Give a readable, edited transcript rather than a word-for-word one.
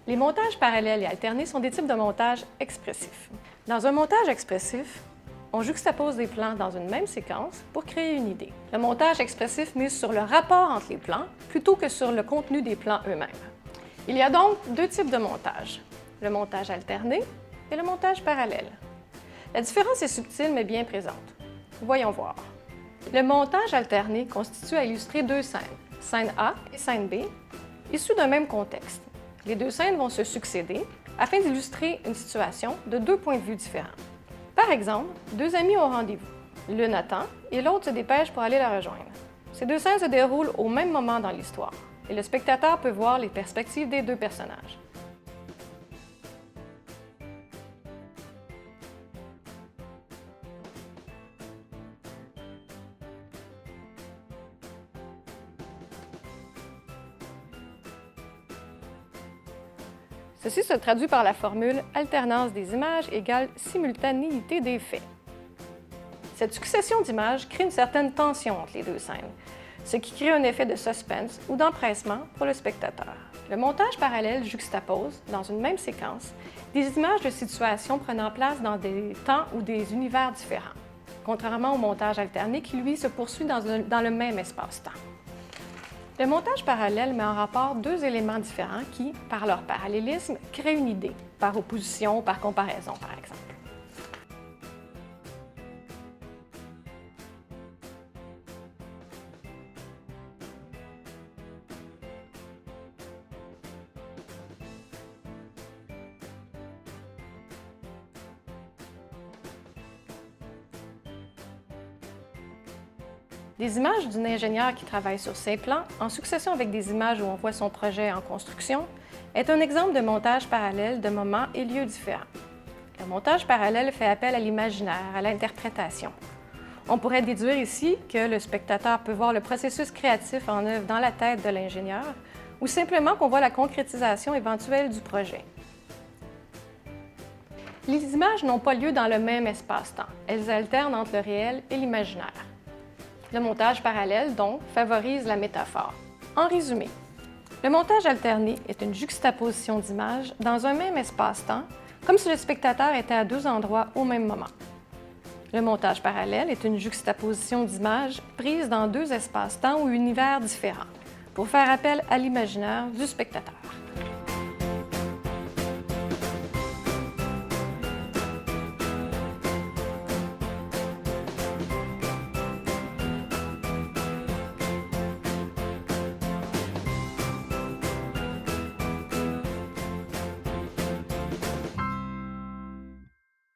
Les montages parallèles et alternés sont des types de montages expressifs. Dans un montage expressif, on juxtapose des plans dans une même séquence pour créer une idée. Le montage expressif mise sur le rapport entre les plans plutôt que sur le contenu des plans eux-mêmes. Il y a donc deux types de montage, le montage alterné et le montage parallèle. La différence est subtile mais bien présente. Voyons voir. Le montage alterné constitue à illustrer deux scènes, scène A et scène B, issues d'un même contexte. Les deux scènes vont se succéder afin d'illustrer une situation de deux points de vue différents. Par exemple, deux amis au rendez-vous. L'une attend et l'autre se dépêche pour aller la rejoindre. Ces deux scènes se déroulent au même moment dans l'histoire et le spectateur peut voir les perspectives des deux personnages. Ceci se traduit par la formule « alternance des images égale simultanéité des faits ». Cette succession d'images crée une certaine tension entre les deux scènes, ce qui crée un effet de suspense ou d'empressement pour le spectateur. Le montage parallèle juxtapose, dans une même séquence, des images de situations prenant place dans des temps ou des univers différents, contrairement au montage alterné qui, lui, se poursuit dans le même espace-temps. Le montage parallèle met en rapport deux éléments différents qui, par leur parallélisme, créent une idée, par opposition ou par comparaison, par exemple. Des images d'un ingénieur qui travaille sur ses plans, en succession avec des images où on voit son projet en construction, est un exemple de montage parallèle de moments et lieux différents. Le montage parallèle fait appel à l'imaginaire, à l'interprétation. On pourrait déduire ici que le spectateur peut voir le processus créatif en œuvre dans la tête de l'ingénieur, ou simplement qu'on voit la concrétisation éventuelle du projet. Les images n'ont pas lieu dans le même espace-temps. Elles alternent entre le réel et l'imaginaire. Le montage parallèle, donc, favorise la métaphore. En résumé, le montage alterné est une juxtaposition d'images dans un même espace-temps, comme si le spectateur était à deux endroits au même moment. Le montage parallèle est une juxtaposition d'images prises dans deux espaces-temps ou univers différents, pour faire appel à l'imaginaire du spectateur.